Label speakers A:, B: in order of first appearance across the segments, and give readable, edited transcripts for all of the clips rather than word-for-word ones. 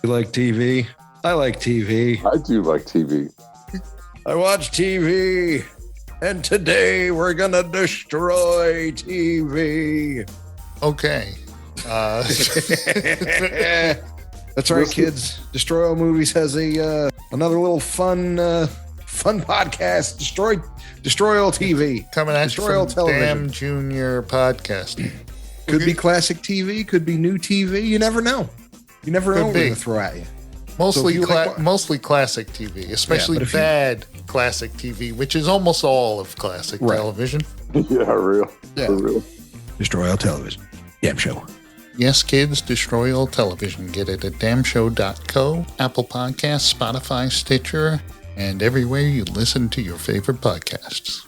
A: You like TV? I like TV.
B: I do like TV.
A: I watch TV. And today we're going to destroy TV.
C: Okay.
A: That's right, kids. Destroy All Movies has a another little fun podcast. Destroy All TV.
C: Coming at
A: Destroy
C: you
A: All
C: from
A: Television.
C: Damn Junior Podcast.
A: Could be classic TV. Could be new TV. You never know. You never know what we're going to throw at you.
C: Mostly,
A: So
C: mostly classic TV, especially bad classic TV, which is almost all of classic television.
B: Yeah, real.
A: Yeah.
B: For real.
A: Destroy All Television. Damn show.
C: Yes, kids, destroy all television. Get it at damnshow.co, Apple Podcasts, Spotify, Stitcher, and everywhere you listen to your favorite podcasts.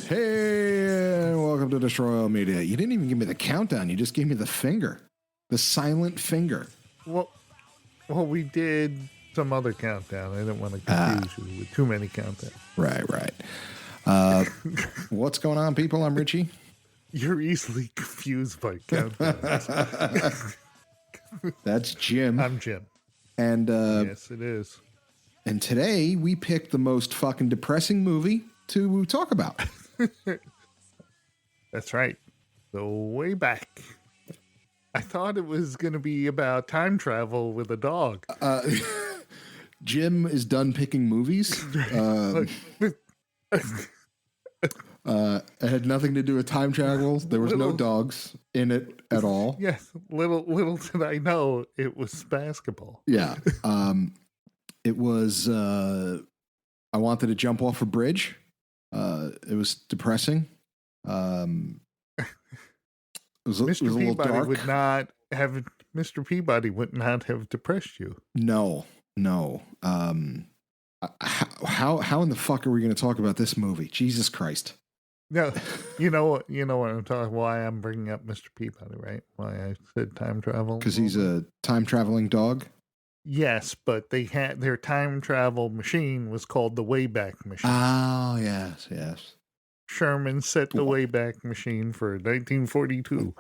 A: Hey, welcome to Destroy All Media. You didn't even give me the countdown. You just gave me the finger. The silent finger.
C: Well, we did some other countdown. I didn't want to confuse you with too many countdowns.
A: Right. What's going on, people? I'm Richie.
C: You're easily confused by countdowns.
A: That's Jim.
C: I'm Jim.
A: And
C: yes, it is.
A: And today we picked the most fucking depressing movie to talk about.
C: That's right. So way back, I thought it was going to be about time travel with a dog.
A: Jim is done picking movies. It had nothing to do with time travel. There was no dogs in it at all.
C: Yes, little did I know it was basketball.
A: Yeah. It was. I wanted to jump off a bridge. It was depressing. It was a little dark.
C: Mr. Peabody would not have depressed you.
A: No. How in the fuck are we going to talk about this movie? Jesus Christ.
C: No, you know what I'm talking. Why I'm bringing up Mr. Peabody, right? Why I said time travel?
A: Because he's a time traveling dog.
C: Yes, but they had their time travel machine was called the Wayback Machine.
A: Oh, yes.
C: Sherman set the Wayback Machine for 1942.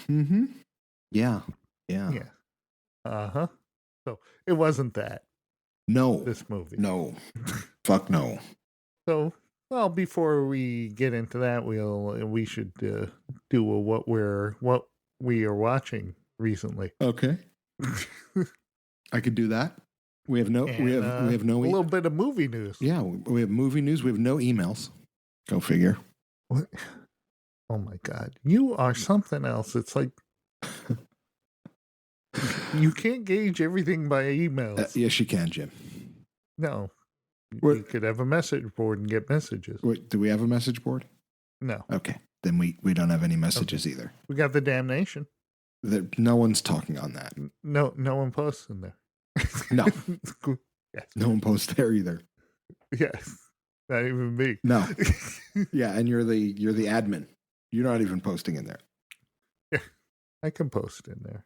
A: Mm-hmm. Yeah.
C: Uh-huh. So it wasn't that.
A: No.
C: This movie.
A: No. Fuck no.
C: So, well, before we get into that, we should do what we are watching recently.
A: Okay. I could do that. We have no. We have no.
C: A little bit of movie news.
A: Yeah, we have movie news. We have no emails. Go figure.
C: What? Oh my God, you are something else. It's like you can't gauge everything by emails.
A: Yes, you can, Jim.
C: No, you could have a message board and get messages.
A: Wait, do we have a message board?
C: No.
A: Okay, then we don't have any messages either.
C: We got the damnation.
A: No one's talking on that.
C: No one posts in there.
A: No.
C: Yes.
A: No one posts there either.
C: Yes. Not even me.
A: No. Yeah, and you're the admin. You're not even posting in there.
C: Yeah. I can post in there.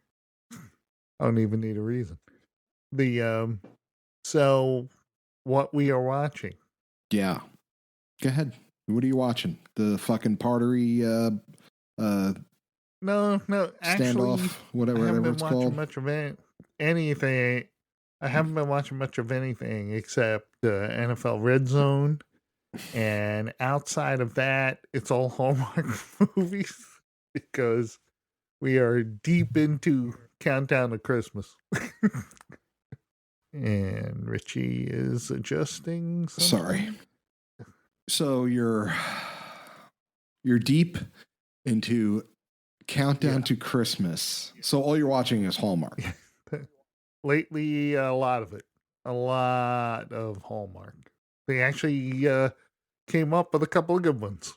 C: I don't even need a reason. So what we are watching.
A: Yeah. Go ahead. What are you watching? The fucking partery
C: No, actually,
A: standoff, whatever it's called.
C: I haven't been watching much of anything except NFL Red Zone, and outside of that, it's all Hallmark movies because we are deep into Countdown to Christmas. And Richie is adjusting something.
A: Sorry. So you're deep into Countdown to Christmas. So all you're watching is Hallmark.
C: Lately, a lot of Hallmark. They actually came up with a couple of good ones.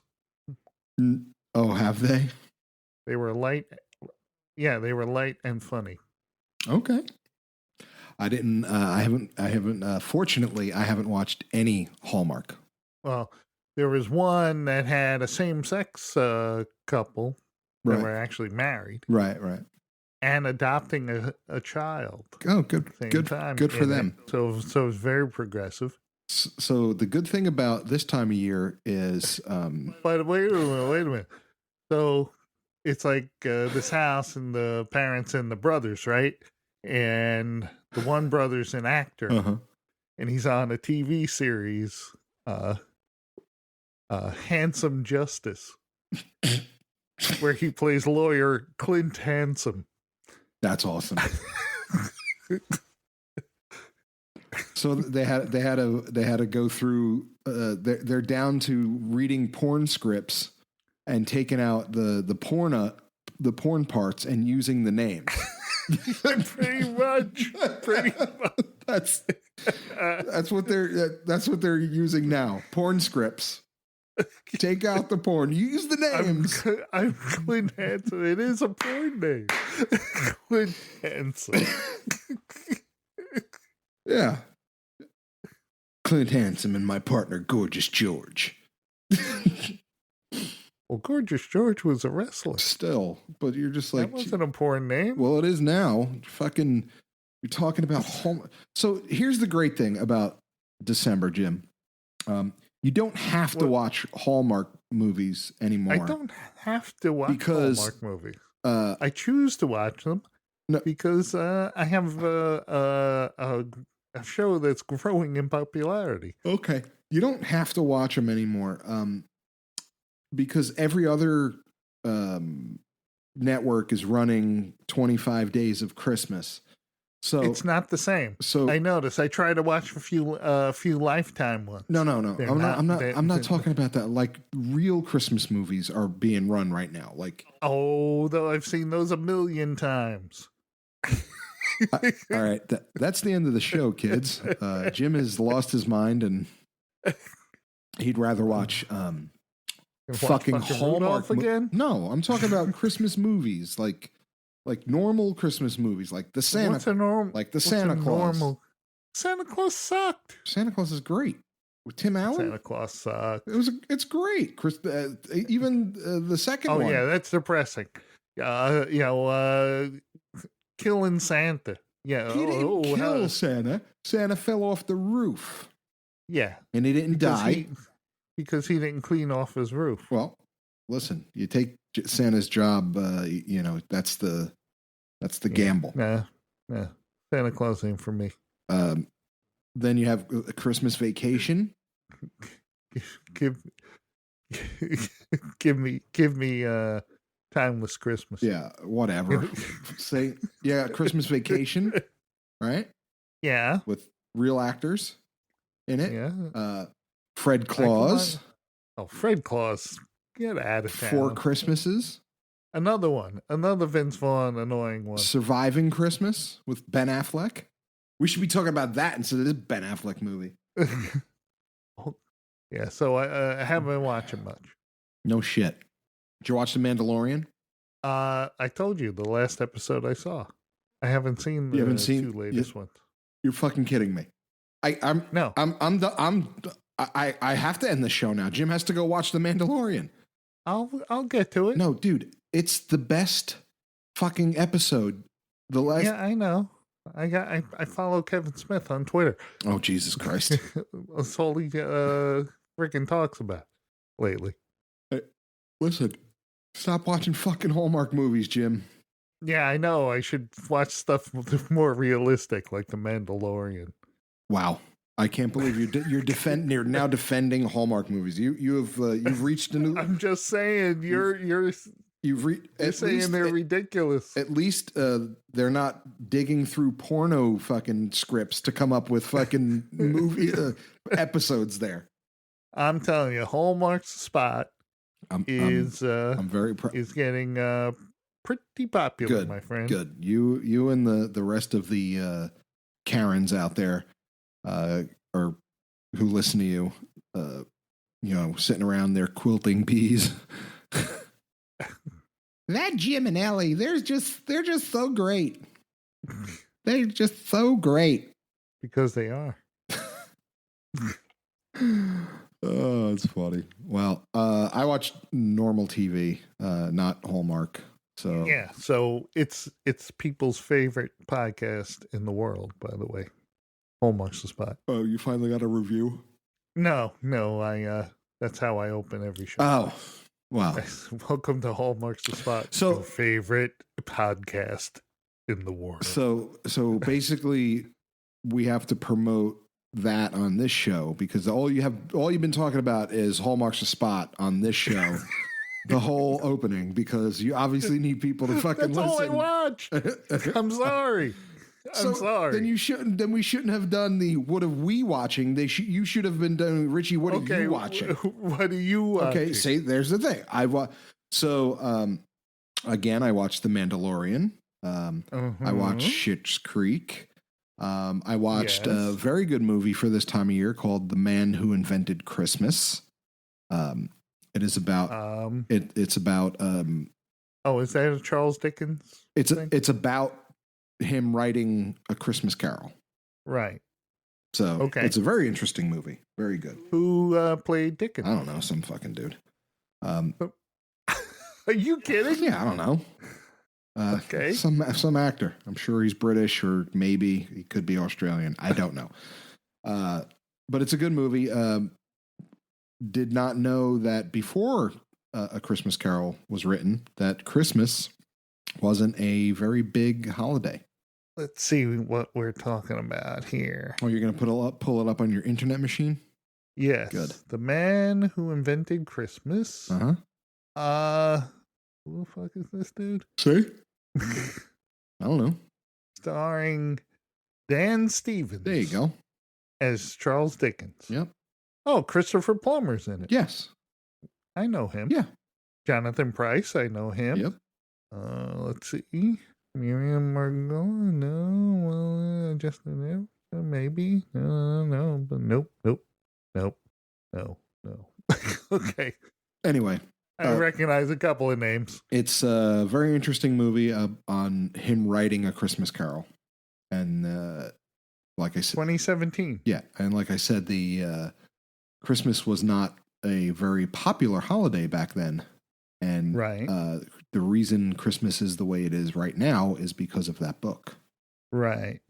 A: Oh, have they?
C: They were light. Yeah, they were light and funny.
A: Okay. I haven't. Fortunately, I haven't watched any Hallmark.
C: Well, there was one that had a same-sex couple that
A: Right.
C: were actually married
A: Right.
C: and adopting a child.
A: Oh, good.
C: Same
A: Good.
C: time
A: Good for
C: in it.
A: them.
C: So it's very progressive.
A: So the good thing about this time of year is,
C: But wait a minute. So it's like this house and the parents and the brothers, right? And the one brother's an actor,
A: uh-huh.
C: and he's on a TV series, Handsome Justice, where he plays lawyer Clint Handsome.
A: That's awesome. So they had to go through. They're down to reading porn scripts and taking out the porn parts and using the names.
C: Pretty much.
A: That's what they're using now. Porn scripts. Take out the porn. Use the names.
C: I'm Clint Handsome. It is a porn name. Clint Handsome.
A: Yeah. Clint Handsome and my partner, Gorgeous George.
C: Well, Gorgeous George was a wrestler.
A: Still, but you're just like...
C: That wasn't a porn name.
A: Well, it is now. Fucking, you're talking about home. So here's the great thing about December, Jim. You don't have to watch Hallmark movies anymore.
C: I don't have to watch Hallmark movies. I choose to watch them because I have a show that's growing in popularity.
A: Okay. You don't have to watch them anymore because every other network is running 25 Days of Christmas. So
C: it's not the same.
A: So
C: I noticed. I tried to watch a few Lifetime ones.
A: No. I'm not talking about that. Like real Christmas movies are being run right now. Like
C: though I've seen those a million times.
A: All right, that's the end of the show, kids. Jim has lost his mind, and he'd rather watch fucking Hallmark
C: again.
A: No, I'm talking about Christmas movies, like normal Christmas movies, like the Santa.
C: What's a normal?
A: Like the Santa Claus.
C: Normal? Santa Claus sucked.
A: Santa Claus is great with Tim Allen.
C: Santa Claus sucked.
A: It's great. Even the second one.
C: Oh yeah, that's depressing. Killing Santa. Yeah.
A: He didn't kill Santa. Santa fell off the roof.
C: Yeah.
A: And he didn't die.
C: Because he didn't clean off his roof.
A: Well, listen, you take Santa's job, that's the gamble.
C: Yeah. Santa Claus ain't for me.
A: Then you have a Christmas Vacation.
C: Give me Timeless Christmas.
A: Yeah, whatever. Christmas Vacation, right?
C: Yeah.
A: With real actors in it.
C: Yeah.
A: Fred Claus.
C: Fred Claus. Get out of town.
A: 4 Christmases.
C: Another one. Another Vince Vaughn annoying one.
A: Surviving Christmas with Ben Affleck. We should be talking about that instead of this Ben Affleck movie.
C: Yeah, so I haven't been watching much.
A: No shit. Did you watch The Mandalorian?
C: I told you the last episode I saw. I haven't seen the two latest ones.
A: You're fucking kidding me. I have to end the show now. Jim has to go watch The Mandalorian.
C: I'll get to it.
A: No, dude, it's the best fucking episode.
C: Yeah, I know. I follow Kevin Smith on Twitter.
A: Oh, Jesus Christ.
C: That's all he freaking talks about lately.
A: Hey, listen, stop watching fucking Hallmark movies, Jim.
C: Yeah, I know. I should watch stuff more realistic, like The Mandalorian.
A: Wow, I can't believe you're now defending Hallmark movies. You've reached a new.
C: I'm just saying you're saying they're ridiculous.
A: At least they're not digging through porno fucking scripts to come up with fucking movie episodes there.
C: I'm telling you, Hallmark's spot I'm very proud. Is getting pretty popular,
A: good,
C: my friend.
A: Good. You and the rest of the Karens out there, or who listen to you, sitting around there quilting bees. That Jim and Ellie, they're just so great. They're just so great.
C: Because they are.
A: Oh, it's funny. Well, I watch normal TV, not Hallmark. So
C: Yeah, so it's people's favorite podcast in the world, by the way. Hallmark's the spot.
A: Oh, you finally got a review?
C: No, I that's how I open every show.
A: Oh, wow.
C: Welcome to Hallmark's the spot.
A: So-
C: your favorite podcast in the world.
A: So basically, we have to promote that on this show because all you've been talking about is Hallmark's the spot on this show. The whole opening, because you obviously need people to fucking
C: That's
A: listen.
C: all I watch. I'm sorry. I'm sorry.
A: Then we shouldn't have done the what are we watching? You should have been doing Richie. What are you watching?
C: What are you watching?
A: Okay, see, there's the thing. Again, I watched The Mandalorian. I watched Schitt's Creek. I watched a very good movie for this time of year called The Man Who Invented Christmas. It is about it's about
C: is that a Charles Dickens?
A: It's about him writing A Christmas Carol.
C: Right.
A: So it's a very interesting movie. Very good.
C: Who played Dickens?
A: I don't know, some fucking dude.
C: Are you kidding?
A: Yeah, I don't know.
C: Okay.
A: Some actor. I'm sure he's British or maybe he could be Australian. I don't know. But it's a good movie. Did not know that before A Christmas Carol was written that Christmas wasn't a very big holiday.
C: Let's see what we're talking about here.
A: Oh, you're going to pull it up on your internet machine?
C: Yes.
A: Good.
C: The Man Who Invented Christmas.
A: Uh-huh.
C: Who the fuck is this dude?
A: See? I don't know.
C: Starring Dan Stevens.
A: There you go.
C: As Charles Dickens.
A: Yep.
C: Oh, Christopher Plummer's in it.
A: Yes.
C: I know him.
A: Yeah.
C: Jonathan Pryce, I know him.
A: Yep.
C: Let's see. Miriam Margot, no. Well, Justin, maybe. No, but nope. No. Okay.
A: Anyway.
C: I recognize a couple of names.
A: It's a very interesting movie on him writing A Christmas Carol. And like I said...
C: 2017.
A: Yeah. And like I said, the Christmas was not a very popular holiday back then. And
C: right.
A: The reason Christmas is the way it is right now is because of that book.
C: Right.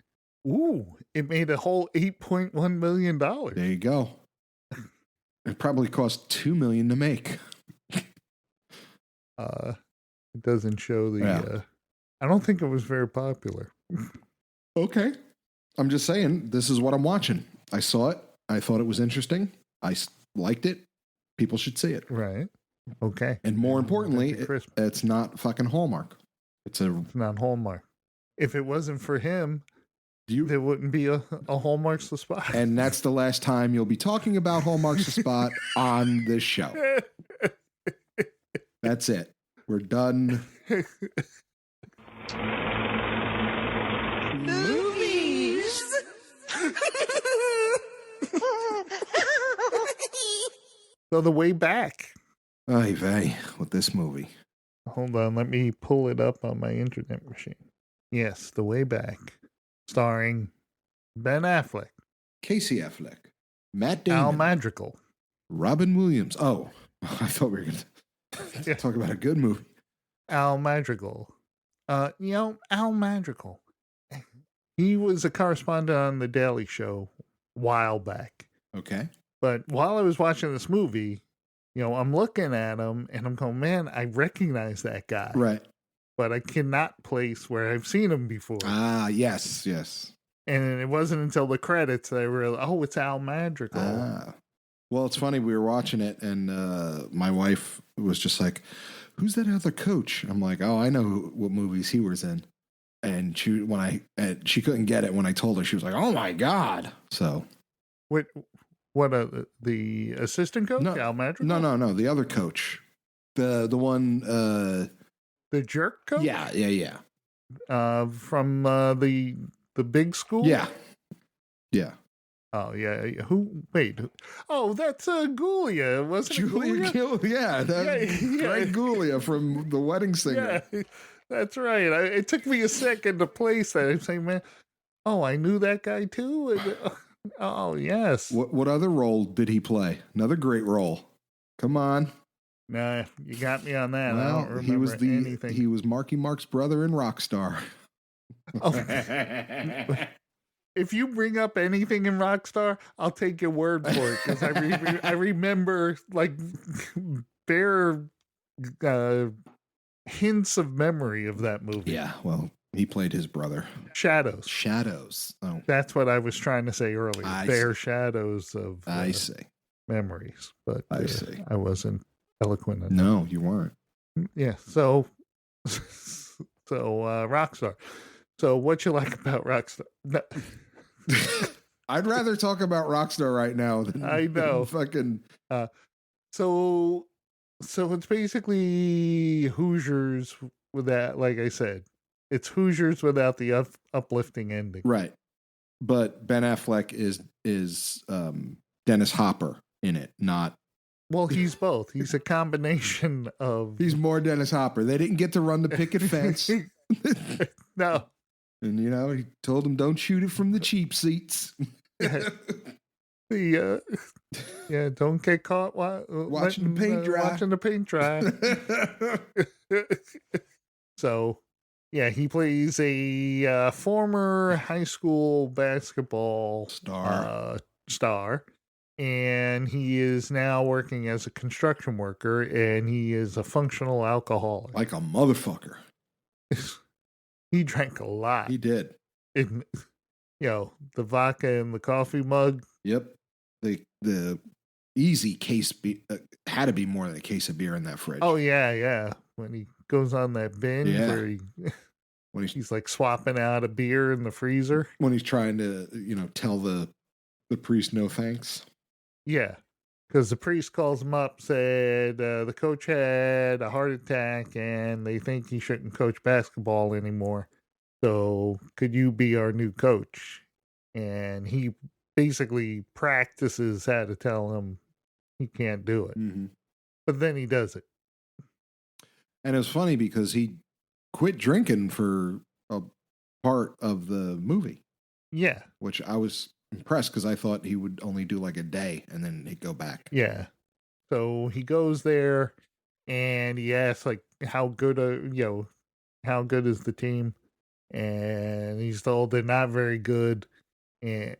C: Ooh, it made a whole $8.1 million.
A: There you go. It probably cost $2 million to make.
C: It doesn't show the...
A: Yeah.
C: I don't think it was very popular.
A: Okay. I'm just saying, this is what I'm watching. I saw it. I thought it was interesting. I liked it. People should see it.
C: Right. Okay.
A: And more importantly, it's not fucking Hallmark. It's
C: not Hallmark. If it wasn't for him, there wouldn't be a Hallmark's the Spot.
A: And that's the last time you'll be talking about Hallmark's the Spot on this show. That's it. We're done.
D: Movies.
C: So The Way Back.
A: Ay vey, with this movie.
C: Hold on, let me pull it up on my internet machine. Yes, The Way Back. Starring Ben Affleck.
A: Casey Affleck. Matt Damon.
C: Al Madrigal.
A: Robin Williams. Oh, I thought we were going to talk about a good movie.
C: Al Madrigal. Al Madrigal. He was a correspondent on The Daily Show a while back.
A: Okay.
C: But while I was watching this movie, I'm looking at him and I'm going, man, I recognize that guy.
A: Right.
C: But I cannot place where I've seen him before.
A: Ah, yes.
C: And it wasn't until the credits that I realized, it's Al Madrigal.
A: Ah. Well, it's funny. We were watching it and my wife was just like, who's that other coach? I'm like, oh, I know what movies he was in. And she couldn't get it when I told her. She was like, oh, my God. So.
C: What the assistant coach?
A: No,
C: Al Madrigal?
A: No. The other coach. The one.
C: The jerk coach?
A: Yeah.
C: From the big school?
A: Yeah.
C: Oh, yeah. Who? Wait. Oh, that's Gulia. Wasn't
A: Julia
C: it Gulia?
A: Yeah. Greg Gulia from The Wedding Singer.
C: Yeah, that's right. It took me a second to place that. I'm saying, man, I knew that guy too. Oh, yes.
A: What other role did he play? Another great role. Come on.
C: Nah, you got me on that. I
A: Well,
C: don't remember anything.
A: he was Marky Mark's brother in Rockstar.
C: Oh, if you bring up anything in Rockstar, I'll take your word for it because I remember like bare hints of memory of that movie.
A: Yeah, well, he played his brother.
C: Shadows.
A: Oh,
C: That's what I was trying to say earlier. Bare shadows of
A: I see
C: memories, but
A: I see.
C: I wasn't eloquent enough.
A: No, you weren't.
C: Yeah. So Rockstar. So what you like about Rockstar? No.
A: I'd rather talk about Rockstar right now than
C: I know.
A: Fucking.
C: So it's basically Hoosiers without, like I said, it's Hoosiers without the uplifting ending.
A: Right. But Ben Affleck is Dennis Hopper in it, not.
C: Well, he's both. He's a combination of.
A: He's more Dennis Hopper. They didn't get to run the picket fence.
C: No.
A: And, he told him, don't shoot it from the cheap seats.
C: Yeah, don't get caught
A: watching the paint dry.
C: Watching the paint dry. So, yeah, he plays a former high school basketball star, and he is now working as a construction worker, and he is a functional alcoholic.
A: Like a motherfucker.
C: He drank a lot.
A: He did.
C: The vodka in the coffee mug.
A: Yep. The easy case had to be more than a case of beer in that fridge.
C: Oh, yeah. When he goes on that binge where he's like swapping out a beer in the freezer.
A: When he's trying to, tell the priest no thanks.
C: Yeah. Because the priest calls him up, said the coach had a heart attack and they think he shouldn't coach basketball anymore. So could you be our new coach? And he basically practices how to tell him he can't do it.
A: Mm-hmm.
C: But then he does it.
A: And it was funny because he quit drinking for a part of the movie.
C: Yeah.
A: Which I was impressed because I thought he would only do like a day and then he'd go back.
C: Yeah. So he goes there and he asks like how good is the team? And he's told they're not very good. And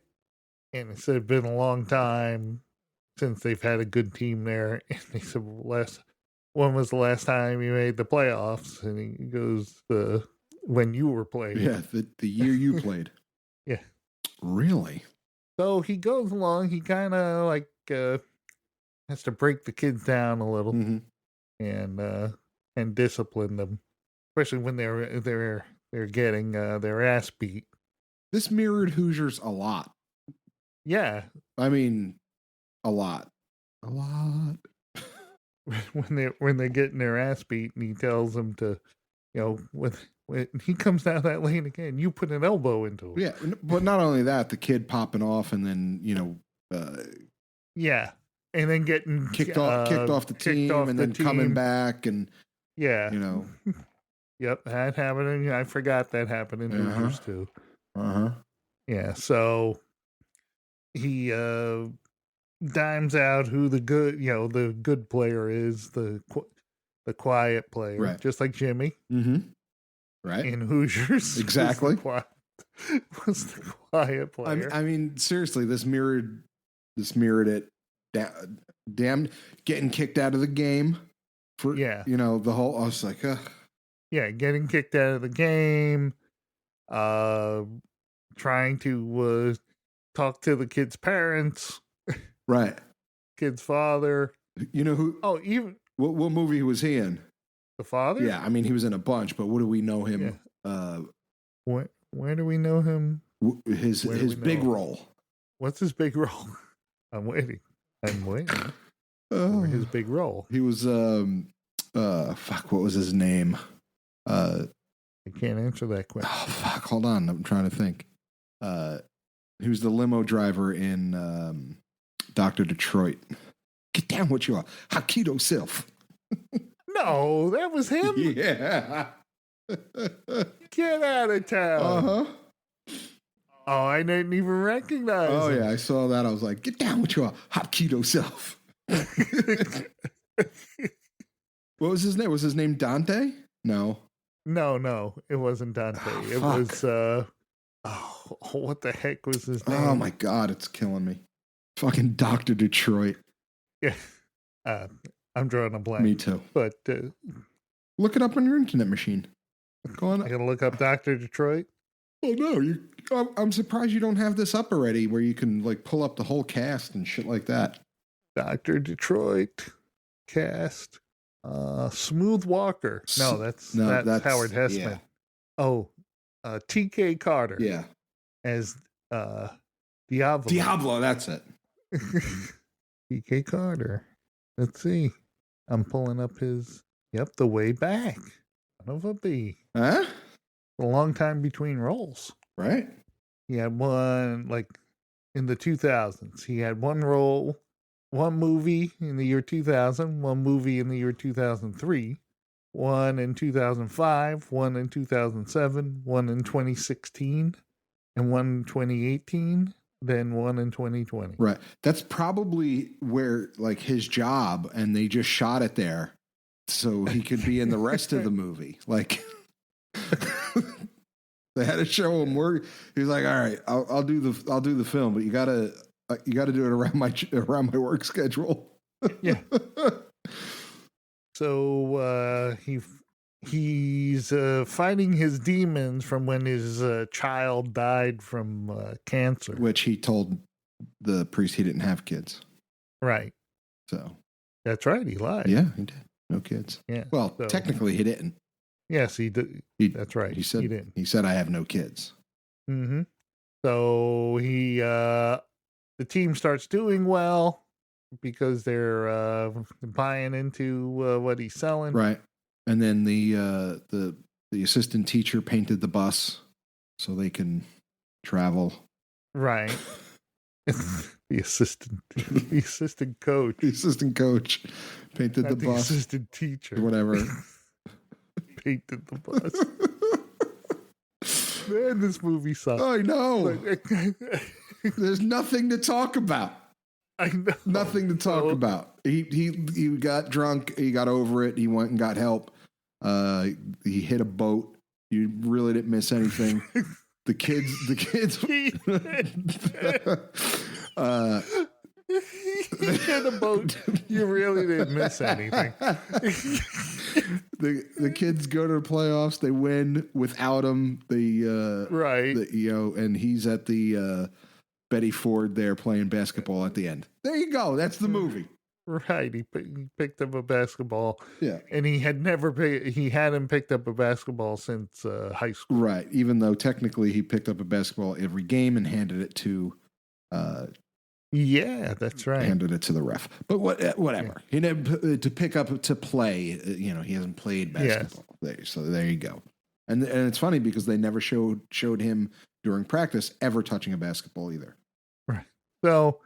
C: it said it's been a long time since they've had a good team there. And they said, when was the last time you made the playoffs? And he goes, when you were playing.
A: Yeah, the year you played.
C: Yeah.
A: Really?
C: So he goes along. He kind of like has to break the kids down a little and discipline them, especially when they're getting their ass beat.
A: This mirrored Hoosiers a lot.
C: Yeah.
A: I mean, a lot.
C: When they're getting their ass beat, and he tells them to, when he comes down that lane again, you put an elbow into him.
A: Yeah, but not only that, the kid popping off and then
C: yeah, and then getting
A: kicked off the team and then coming back and
C: Yep, that happened. I forgot that happened in Hoosiers too. Yeah, so he dimes out who the good player is, the quiet player,
A: right?
C: Just like Jimmy,
A: right?
C: In Hoosiers,
A: exactly.
C: Was the quiet player?
A: I mean, seriously, this mirrored it. Damn, getting kicked out of the game for the whole. I was like,
C: getting kicked out of the game. Trying to talk to the kid's parents,
A: right?
C: Kid's father.
A: You know who?
C: Oh, even
A: what movie was he in?
C: The father?
A: Yeah, I mean he was in a bunch, but what do we know him?
C: Yeah. Where do we know him?
A: His big role.
C: What's his big role? I'm waiting for his big role.
A: He was what was his name?
C: I can't answer that question.
A: Oh fuck! Hold on, I'm trying to think. He was the limo driver in Dr. Detroit. Get down with your Hakido self.
C: No, that was him.
A: Yeah.
C: Get out of town. Oh, I didn't even recognize
A: Oh
C: him.
A: yeah, I saw that. I was like, get down with your hot keto self. What was his name? Was his name Dante? No.
C: No, it wasn't Dante.
A: Oh,
C: It
A: fuck.
C: was what the heck was his name?
A: Oh my god, it's killing me. Fucking Dr. Detroit.
C: Yeah. I'm drawing a blank.
A: Me too.
C: But
A: Look it up on your internet machine. Go on.
C: I gotta look up Dr. Detroit.
A: Oh no, I'm surprised you don't have this up already, where you can like pull up the whole cast and shit like that.
C: Dr. Detroit cast. Smooth Walker. No, that's Howard Hessman.
A: Yeah.
C: Oh, TK Carter.
A: Yeah.
C: As Diablo.
A: Diablo, that's it.
C: TK Carter. Let's see. I'm pulling up his. Yep, The Way Back. Son of a bee.
A: Huh?
C: A long time between roles.
A: Right?
C: He had one, like, in the 2000s. He had one role, one movie in the year 2000, one movie in the year 2003, one in 2005, one in 2007, one in 2016, and one in 2018, then one in 2020.
A: Right. That's probably where, like, his job, and they just shot it there so he could be in the rest of the movie. Like, they had to show him work. He was like, "All right, I'll do the film, but you gotta do it around my work schedule."
C: Yeah. So he's fighting his demons from when his child died from cancer.
A: Which he told the priest he didn't have kids.
C: Right.
A: So
C: that's right. He lied.
A: Yeah, he did. No kids.
C: Yeah.
A: Well, technically he didn't.
C: Yes, he did. That's right.
A: He said
C: he didn't.
A: He said, "I have no kids."
C: Mm-hmm. So the team starts doing well because they're buying into what he's selling.
A: Right. And then the assistant teacher painted the bus so they can travel.
C: Right. the assistant coach.
A: The assistant coach painted the bus.
C: Assistant teacher.
A: Whatever.
C: Painted the bus. Man, this movie sucks.
A: I know. There's nothing to talk about.
C: I know.
A: Nothing to talk about. He got drunk. He got over it. He went and got help. He hit a boat. You really didn't miss anything. The kids.
C: He hit a boat. You really didn't miss anything.
A: The kids go to the playoffs. They win without him.
C: Right.
A: And he's at the Betty Ford there playing basketball at the end. There you go. That's the movie.
C: Right. He picked up a basketball.
A: Yeah.
C: And he hadn't picked up a basketball since high school.
A: Right. Even though technically he picked up a basketball every game and handed it to.
C: Yeah, that's right.
A: Handed it to the ref. But whatever.
C: Yeah.
A: He never to pick up to play. He hasn't played basketball. Yes. So there you go. And it's funny because they never showed him during practice ever touching a basketball either.
C: Right. So,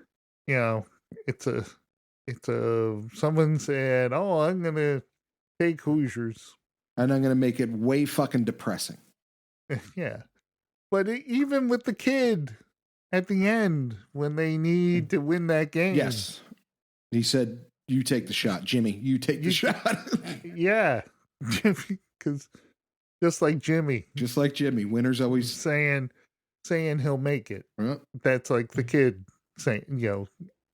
C: someone said, "Oh, I'm gonna take Hoosiers,
A: and I'm gonna make it way fucking depressing."
C: Yeah, but even with the kid at the end when they need to win that game,
A: yes, he said, "You take the shot, Jimmy. You take the shot."
C: Yeah, because just like Jimmy,
A: winners always
C: saying he'll make it.
A: Yeah.
C: That's like the kid saying,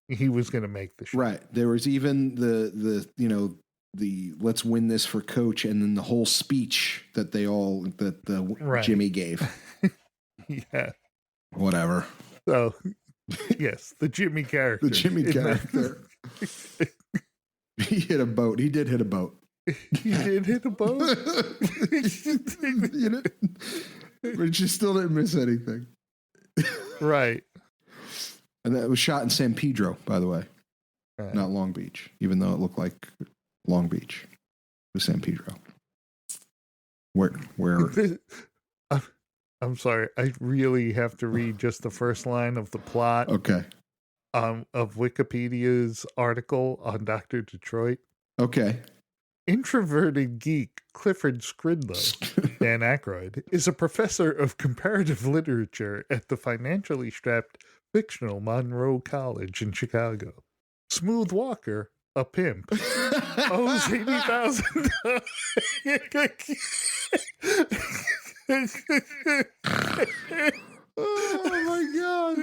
C: he was going to make the shot.
A: Right. There was even the let's win this for coach, and then the whole speech that Jimmy gave.
C: Yeah.
A: Whatever.
C: So, yes, the Jimmy character.
A: The Jimmy character. He hit a boat. He did hit a boat.
C: He did hit a boat?
A: But you still didn't miss anything.
C: Right.
A: And that was shot in San Pedro, by the way.
C: Right.
A: Not Long Beach, even though it looked like Long Beach. It was San Pedro. Where
C: I'm sorry. I really have to read just the first line of the plot.
A: Okay.
C: Of Wikipedia's article on Dr. Detroit.
A: Okay.
C: Introverted geek Clifford Skridlow, Dan Aykroyd, is a professor of comparative literature at the financially strapped fictional Monroe College in Chicago. Smooth Walker, a pimp, owes $80,000.
A: Oh my god.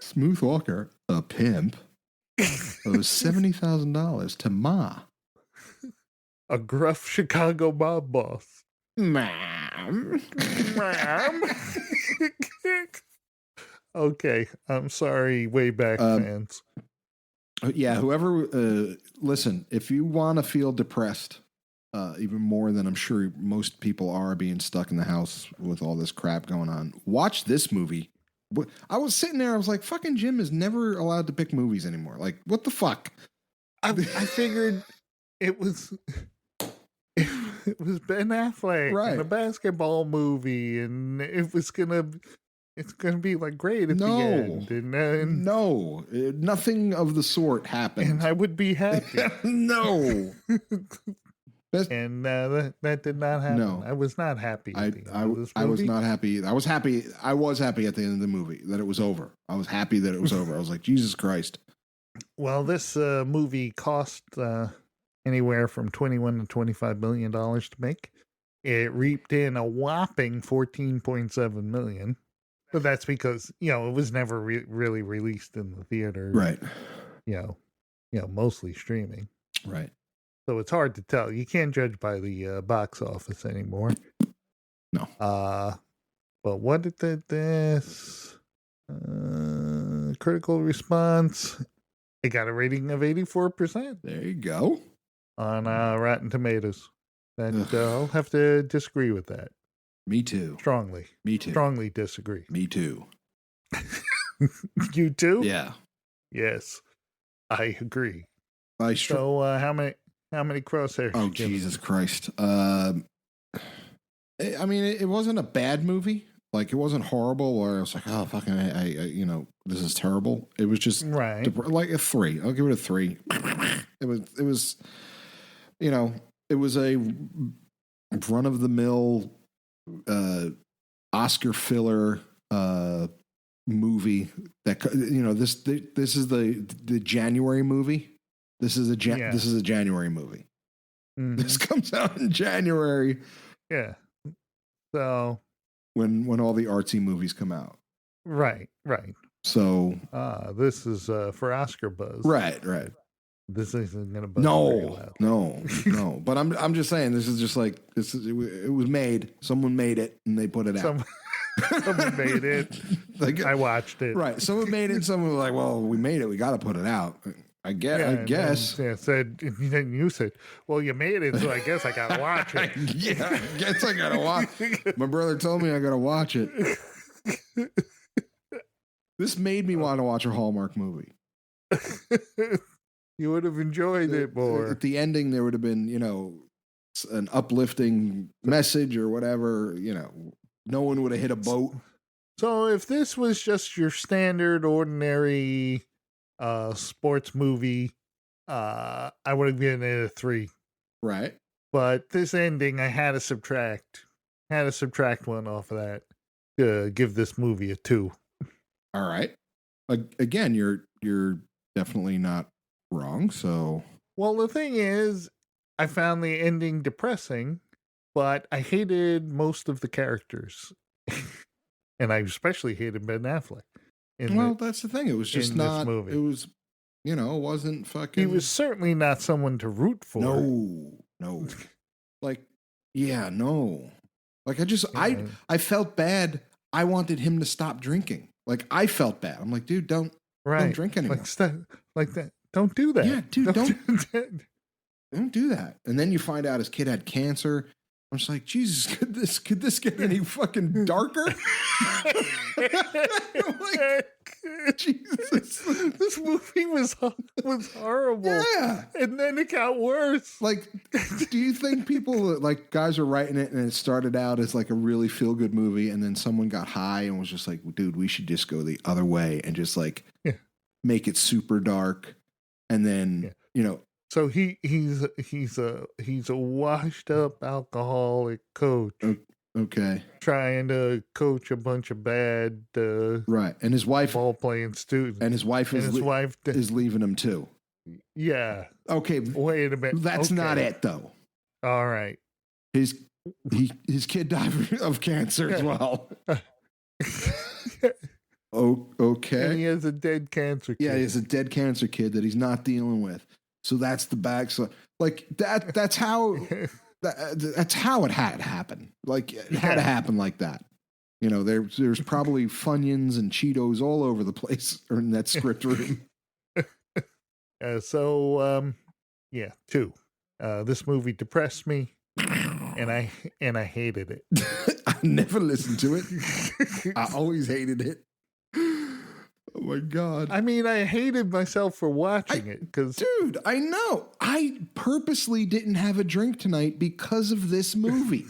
A: Smooth Walker, a pimp, owes $70,000 to Ma.
C: A gruff Chicago mob boss.
A: Ma'am.
C: Ma'am. Okay, I'm sorry, way back fans.
A: Yeah, whoever, listen, if you want to feel depressed, even more than I'm sure most people are being stuck in the house with all this crap going on, watch this movie. I was sitting there, I was like, fucking Jim is never allowed to pick movies anymore. Like, what the fuck?
C: I figured it was Ben Affleck,
A: right,
C: in a basketball movie, and it's gonna be like great at the end. And
A: no, nothing of the sort happened,
C: and I would be happy.
A: No.
C: And that did not happen. No. I was not happy.
A: I was not happy. I was happy at the end of the movie that it was over. I was happy that it was over. I was like, Jesus Christ.
C: Well, this movie cost anywhere from $21 to $25 million to make. It reaped in a whopping $14.7 million. But that's because, it was never really released in the theater.
A: Right.
C: Mostly streaming.
A: Right.
C: So it's hard to tell. You can't judge by the box office anymore.
A: No.
C: But what did this critical response? It got a rating of 84%.
A: There you go.
C: On Rotten Tomatoes. I'll have to disagree with that.
A: Me too.
C: Strongly.
A: Me too.
C: Strongly disagree.
A: Me too.
C: You too?
A: Yeah.
C: Yes. I agree.
A: So
C: how many crosshairs?
A: Oh, Jesus Christ. I mean, it wasn't a bad movie. Like, it wasn't horrible where I was like, oh, fucking, this is terrible. It was just like a 3. I'll give it a 3. It was, it was a run-of-the-mill Oscar filler movie that, this is the January movie. This is a January movie. Mm-hmm. This comes out in January.
C: Yeah. So
A: when all the artsy movies come out.
C: Right.
A: So
C: this is for Oscar buzz.
A: Right.
C: This isn't gonna buzz.
A: No. But I'm just saying, this is just like it was made. Someone made it and they put it out.
C: Someone made it. Like, I watched it.
A: Right. Someone made it. Someone was like, "Well, we made it. We got to put it out." I guess.
C: You said, "Well, you made it, so I guess I gotta watch it."
A: Yeah, I guess I gotta watch. My brother told me I gotta watch it. This made me want to watch a Hallmark movie.
C: You would have enjoyed it more.
A: At the ending, there would have been, an uplifting message or whatever. No one would have hit a boat.
C: So if this was just your standard, ordinary sports movie, I would have given it a 3.
A: Right.
C: But this ending, I had to subtract one off of that to give this movie a 2.
A: All right. Again, you're definitely not wrong. So,
C: well, the thing is, I found the ending depressing, but I hated most of the characters, and I especially hated Ben Affleck.
A: That's the thing. It was just not. Movie. It was, it wasn't fucking.
C: He was certainly not someone to root for.
A: No. Like, yeah, no. Like, I felt bad. I wanted him to stop drinking. Like, I felt bad. I'm like, dude, don't drink anymore.
C: Like that. Don't do that.
A: Yeah, dude, don't do that. And then you find out his kid had cancer. I'm just like, Jesus, could this get any fucking darker? Like, Jesus,
C: this movie was horrible.
A: Yeah,
C: and then it got worse.
A: Like, do you think people, like, guys are writing it and it started out as like a really feel good movie, and then someone got high and was just like, dude, we should just go the other way and just like make it super dark, and then
C: So he's a washed up alcoholic coach.
A: Okay.
C: Trying to coach a bunch of bad
A: right, and his wife
C: ball playing students,
A: and his wife is leaving him too.
C: Yeah.
A: Okay.
C: Wait a minute.
A: That's not it though.
C: All right.
A: His kid died of cancer as well. Okay.
C: And he has a dead cancer kid.
A: Yeah, he has a dead cancer kid that he's not dealing with. So that's the back. So like that. That's how. That's how it had to happen. Like it had to happen like that. There's probably Funyuns and Cheetos all over the place or in that script room.
C: Two. This movie depressed me, and I hated it.
A: I never listened to it. I always hated it. Oh my God.
C: I mean, I hated myself for watching it because,
A: dude, I know. I purposely didn't have a drink tonight because of this movie.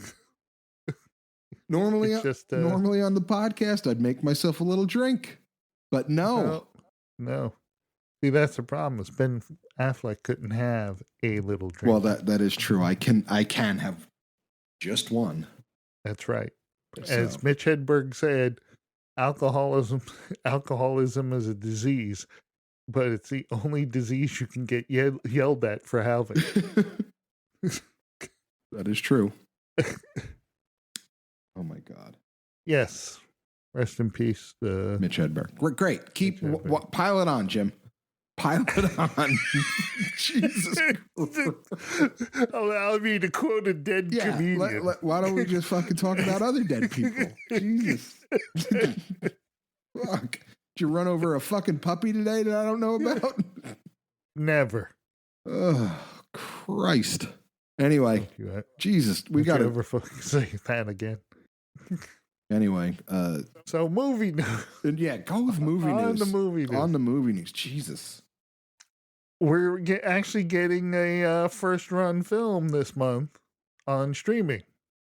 A: Normally on the podcast, I'd make myself a little drink, but no.
C: See, that's the problem. Is Ben Affleck couldn't have a little drink.
A: Well, that is true. I can have just one.
C: That's right. As Mitch Hedberg said, alcoholism is a disease, but it's the only disease you can get yelled at for having.
A: That is true. Oh my God.
C: Yes. Rest in peace,
A: Mitch Hedberg. Great. Keep pile it on, Jim. Pile it on. Jesus Christ.
C: Allow me to quote a dead comedian.
A: Why don't we just fucking talk about other dead people? Jesus. Fuck. Did you run over a fucking puppy today that I don't know about?
C: Never.
A: Oh, Christ. Anyway, Jesus, we got to
C: ever fucking say that again.
A: Anyway,
C: so movie news.
A: Yeah, go with movie news. On the movie news. Jesus.
C: We're actually getting a first run film this month on streaming.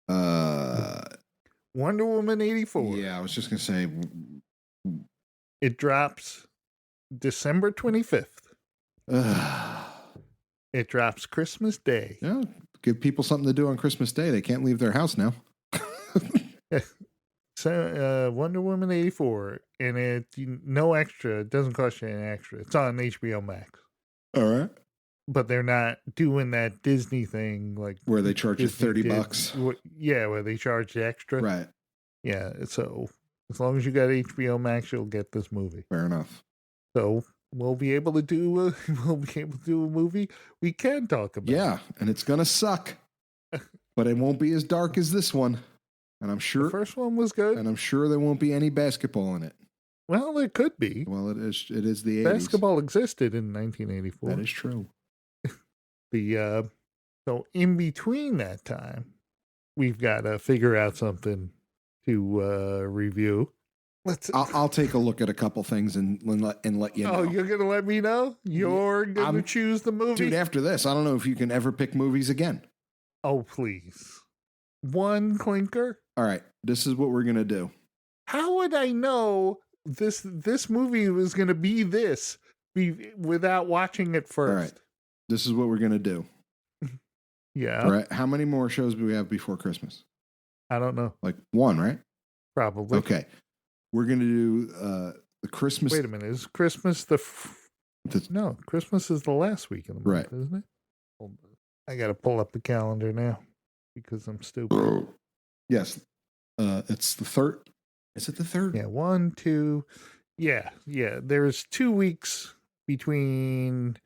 C: Wonder Woman 84.
A: Yeah, I was just going to say.
C: It drops December 25th. It drops Christmas Day.
A: Yeah, give people something to do on Christmas Day. They can't leave their house now.
C: So, Wonder Woman 84, and no extra. It doesn't cost you any extra. It's on HBO Max.
A: All right.
C: But they're not doing that Disney thing like
A: where they charge you $30.
C: Yeah, where they charge you extra.
A: Right.
C: Yeah. So as long as you got HBO Max, you'll get this movie.
A: Fair enough.
C: So we'll be able to do a movie we can talk about.
A: Yeah, and it's gonna suck, but it won't be as dark as this one. And I'm sure
C: the first one was good.
A: And I'm sure there won't be any basketball in it.
C: Well, there could be.
A: Well, it is the 80s.
C: Basketball existed in 1984.
A: That is true.
C: So in between that time, we've got to figure out something to review.
A: I'll take a look at a couple things and let you know.
C: Oh, you're gonna let me know? You're gonna choose the movie,
A: dude. After this, I don't know if you can ever pick movies again.
C: Oh, please. One clinker.
A: All right, this is what we're gonna do.
C: How would I know this movie was gonna be without watching it first?
A: All right, this is what we're gonna do.
C: Yeah.
A: All right. How many more shows do we have before Christmas?
C: I don't know.
A: Like one, right?
C: Probably.
A: Okay. We're gonna do the Christmas.
C: Wait a minute. Is Christmas No, Christmas is the last week of the month,
A: right?
C: Isn't it? Hold on. I gotta pull up the calendar now because I'm stupid.
A: Yes. It's the third. Is it the third?
C: Yeah. 1, 2. Yeah. There's 2 weeks between.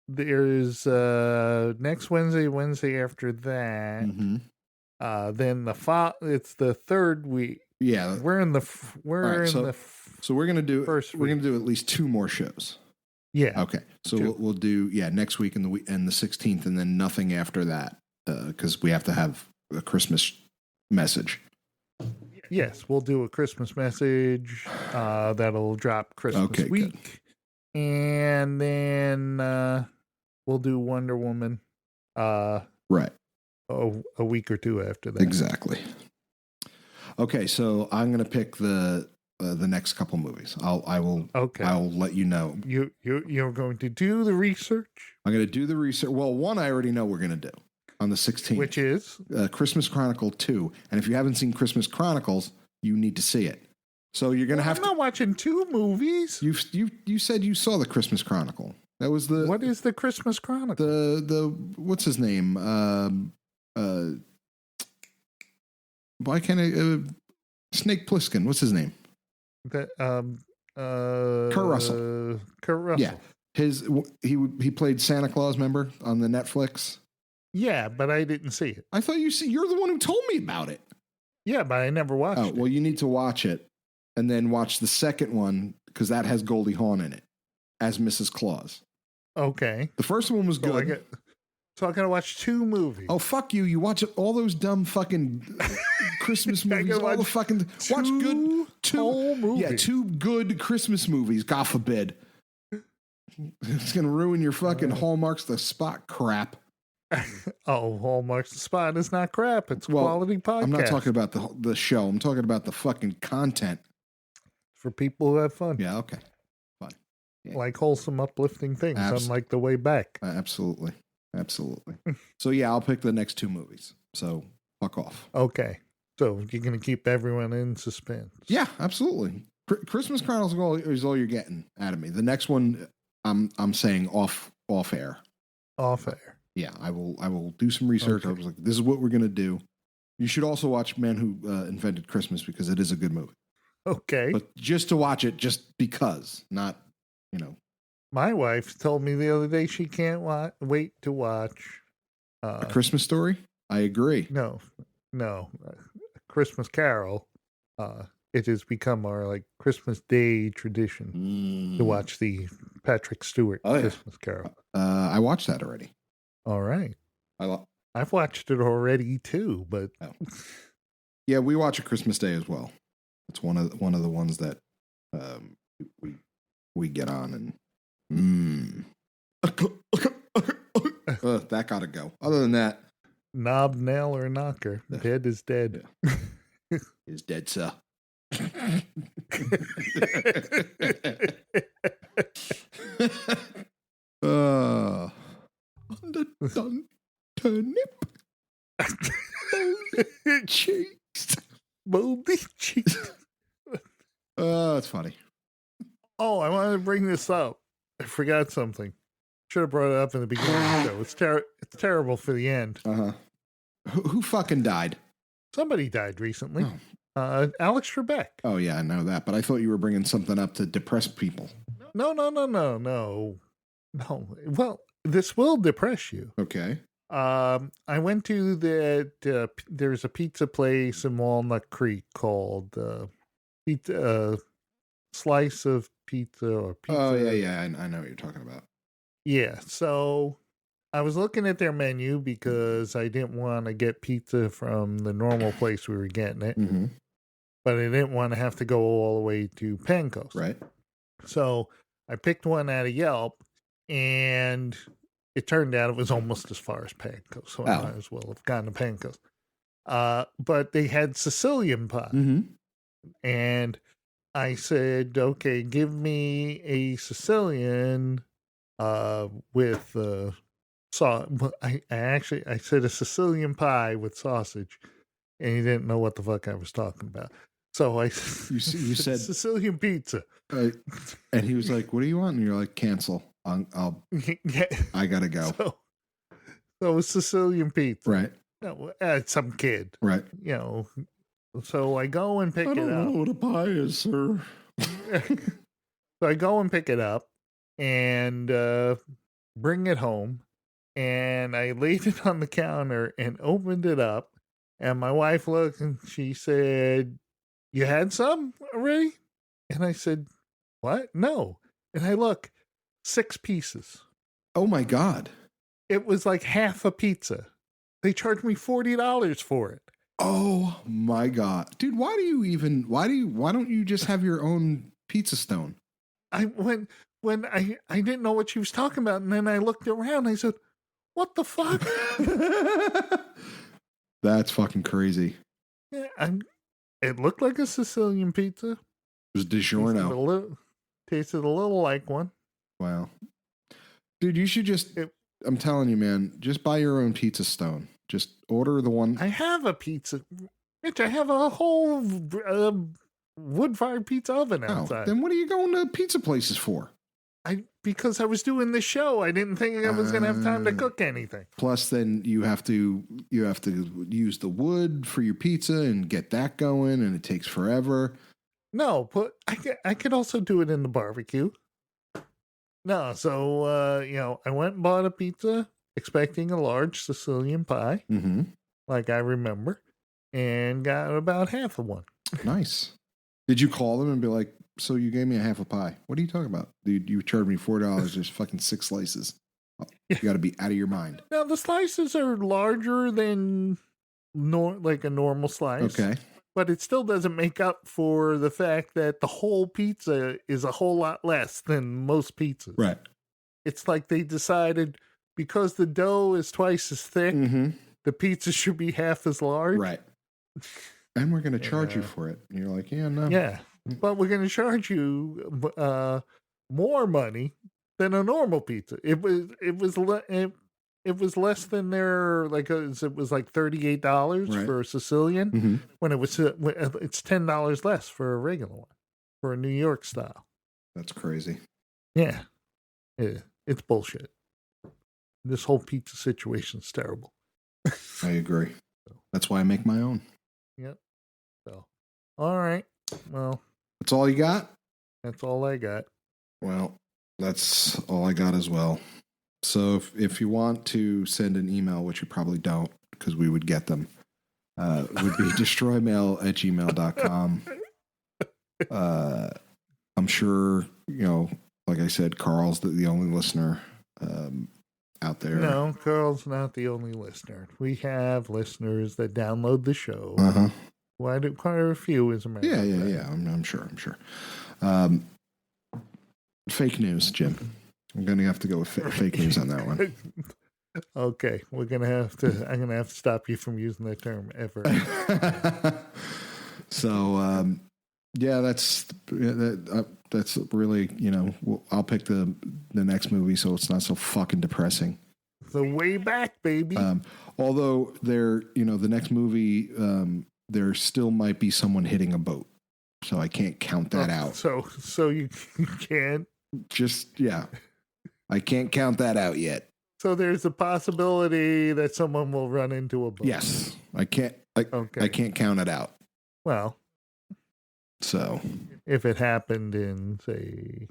C: There's next Wednesday after that.
A: Mm-hmm.
C: Then it's the third week.
A: Yeah,
C: so we're
A: gonna do at least 2 more shows.
C: Yeah.
A: Okay. So we'll do next week and the 16th, and then nothing after that because we have to have a Christmas message.
C: Yes, we'll do a Christmas message that'll drop Christmas week, good. And then we'll do Wonder Woman.
A: Right.
C: A week or 2 after that.
A: Exactly. Okay, so I'm going to pick the the next couple movies. I will
C: Okay.
A: I'll let you know.
C: You're going to do the research,
A: I'm going to do the research. Well, one I already know we're going to do on the 16th,
C: which is
A: Christmas Chronicle 2. And if you haven't seen Christmas Chronicles, you need to see it. So you're going to have
C: I'm not watching 2 movies.
A: You said you saw the Christmas Chronicle. That was the
C: What is the Christmas Chronicle?
A: the what's his name? Why can't I? Snake Plissken. What's his name?
C: Kurt
A: Russell.
C: Kurt Russell.
A: Yeah, he played Santa Claus. Remember on the Netflix?
C: Yeah, but I didn't see it.
A: I thought you're the one who told me about it.
C: Yeah, but I never watched it.
A: Well, you need to watch it and then watch the second one because that has Goldie Hawn in it as Mrs. Claus.
C: Okay.
A: The first one was good.
C: So I gotta watch 2 movies.
A: Oh, fuck you. You watch all those dumb fucking Christmas movies. All the fucking... Watch good... 2
C: movies.
A: Yeah, 2 good Christmas movies, God forbid. It's going to ruin your fucking Hallmark's The Spot crap.
C: Oh, Hallmark's The Spot is not crap. It's quality podcast.
A: I'm not talking about the show. I'm talking about the fucking content.
C: For people who have fun.
A: Yeah, okay. Fine. Yeah.
C: Like wholesome, uplifting things, unlike The Way Back.
A: Absolutely. So, yeah, I'll pick the next 2 movies. So, fuck off.
C: Okay. So, you're going to keep everyone in suspense.
A: Yeah, absolutely. Christmas Chronicles is all you're getting out of me. The next one, I'm saying off air.
C: Off air.
A: Yeah, I will do some research. Okay. I was like, this is what we're going to do. You should also watch Man Who Invented Christmas because it is a good movie.
C: Okay.
A: But just to watch it just because, not,
C: My wife told me the other day she can't wait to watch
A: A Christmas Story. I agree.
C: No, Christmas Carol. It has become our Christmas Day tradition to watch the Patrick Stewart Christmas Carol.
A: I watched that already.
C: All right. I've watched it already too, but
A: yeah, we watch A Christmas Day as well. It's one of the ones that we get on and that gotta go. Other than that,
C: knob, nail, or knocker, dead is dead.
A: Yeah. Is dead, sir. Underdone turnip.
C: Moldy cheeks.
A: That's funny.
C: Oh, I wanted to bring this up. I forgot something. Should have brought it up in the beginning of the show. It's terrible for the end.
A: Uh-huh. Who fucking died?
C: Somebody died recently. Alex Trebek.
A: Oh, yeah, I know that. But I thought you were bringing something up to depress people.
C: No. Well, this will depress you.
A: Okay.
C: I went to there's a pizza place in Walnut Creek called Slice of Pizza or Pizza.
A: Oh, yeah. I know what you're talking about.
C: Yeah. So I was looking at their menu because I didn't want to get pizza from the normal place we were getting it.
A: Mm-hmm.
C: But I didn't want to have to go all the way to Pancoast.
A: Right.
C: So I picked one out of Yelp, and it turned out it was almost as far as Pancoast. So I might as well have gone to Pancoast. But they had Sicilian pie.
A: Mm-hmm. And
C: I said, okay, give me a Sicilian with sauce. I said a Sicilian pie with sausage, and he didn't know what the fuck I was talking about. So you said Sicilian pizza,
A: and he was like, "What do you want?" And you're like, "Cancel. I gotta go."
C: So it was Sicilian pizza,
A: right?
C: No, some kid,
A: right?
C: So I go and pick it up. I
A: don't know what a pie is, sir.
C: So I go and pick it up and bring it home, and I laid it on the counter and opened it up. And my wife looked and she said, "You had some already?" And I said, "What? No." And I look, 6 pieces.
A: Oh my God.
C: It was like half a pizza. They charged me $40 for it.
A: Oh my God. Dude, why don't you just have your own pizza stone?
C: When I didn't know what she was talking about, and then I looked around, I said, "What the fuck?"
A: That's fucking crazy.
C: Yeah, it looked like a Sicilian pizza.
A: was DiGiorno.
C: Tasted a little like one.
A: Wow. Dude, you should I'm telling you, man, just buy your own pizza stone. Just order the one.
C: I have a pizza. Mitch, I have a whole wood-fired pizza oven outside.
A: Then what are you going to pizza places for?
C: Because I was doing the show. I didn't think I was going to have time to cook anything.
A: Plus, then you have to use the wood for your pizza and get that going, and it takes forever.
C: No, but I could also do it in the barbecue. No, so I went and bought a pizza, expecting a large Sicilian pie, like I remember, and got about half of one.
A: Nice. Did you call them and be like, "So you gave me a half a pie? What are you talking about? Dude, you charged me $4. There's fucking 6 slices. You got to be out of your mind."
C: Now the slices are larger than like a normal slice.
A: Okay.
C: But it still doesn't make up for the fact that the whole pizza is a whole lot less than most pizzas.
A: Right.
C: It's like they decided because the dough is twice as thick, the pizza should be half as large.
A: Right. And we're going to charge you for it. And you're like, yeah, no.
C: Yeah. But we're going to charge you more money than a normal pizza. It was less than their it was like $38 for a Sicilian when it's $10 less for a regular one, for a New York style.
A: That's crazy.
C: Yeah, it's bullshit. This whole pizza situation's terrible.
A: I agree. That's why I make my own.
C: Yep. So, all right. Well,
A: that's all you got?
C: That's all I got.
A: Well, that's all I got as well. So if you want to send an email, which you probably don't because we would get them, would be destroymail@gmail.com. I'm sure, like I said, Carl's the only listener out there.
C: No, Carl's not the only listener. We have listeners that download the show. Quite a few, as a matter of fact.
A: Yeah. I'm sure. Fake news, Jim. I'm going to have to go with fake news on that one.
C: Okay, I'm going to have to stop you from using that term ever.
A: So, that's really, I'll pick the next movie so it's not so fucking depressing.
C: The Way Back, baby.
A: Although the next movie, there still might be someone hitting a boat. So I can't count that out.
C: So you can't?
A: I can't count that out yet.
C: So there's a possibility that someone will run into a boat.
A: Yes. I can't count it out.
C: Well,
A: so
C: if it happened in, say,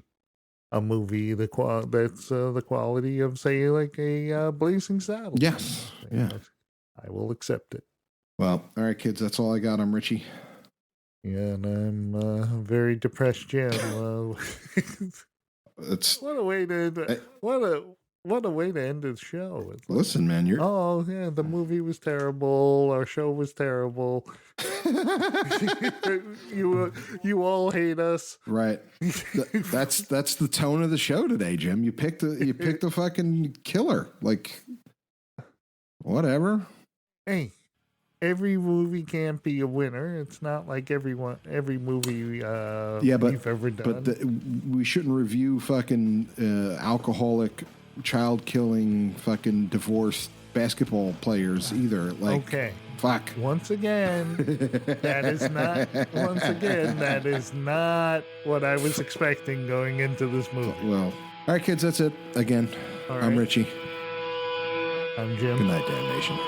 C: a movie, that's the quality of, say, like a Blazing Saddles.
A: Yes. Yeah.
C: I will accept it.
A: Well, all right, kids. That's all I got. I'm Richie.
C: Yeah, and I'm very depressed, Jim. What a way to end the show.
A: Listen, man,
C: the movie was terrible. Our show was terrible. You all hate us,
A: right? That's the tone of the show today, Jim. You picked a fucking killer. Like, whatever.
C: Hey, every movie can't be a winner. It's not like every movie we've ever done.
A: But we shouldn't review fucking alcoholic, child-killing, fucking divorced basketball players either. Like,
C: okay.
A: Fuck.
C: Once again, that is not what I was expecting going into this movie.
A: Well, all right, kids, that's it. Again,
C: right.
A: I'm Richie.
C: I'm Jim.
A: Good night, damnation.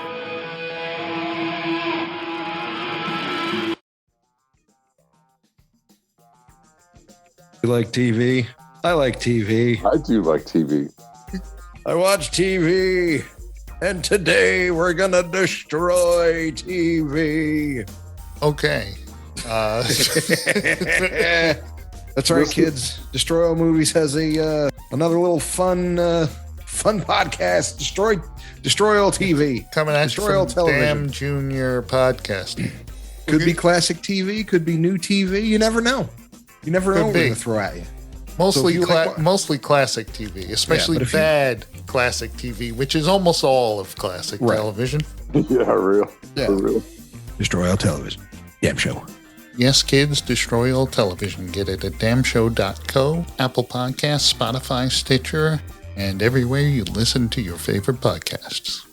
A: You like TV? I like TV.
B: I do like TV.
A: I watch TV. And today we're going to destroy TV.
C: Okay.
A: That's right, kids. Destroy All Movies has another little fun podcast. Destroy All TV.
C: Coming at
A: Destroy All Television.
C: Damn Junior Podcast.
A: Could be classic TV. Could be new TV. You never know. You never know what they're going to throw at you.
C: Mostly classic TV, especially bad classic TV, which is almost all of classic television.
B: Yeah, real.
A: Yeah.
B: For real.
A: Destroy All Television. Damn show.
C: Yes, Kids, Destroy All Television. Get it at damshow.co, Apple Podcasts, Spotify, Stitcher, and everywhere you listen to your favorite podcasts.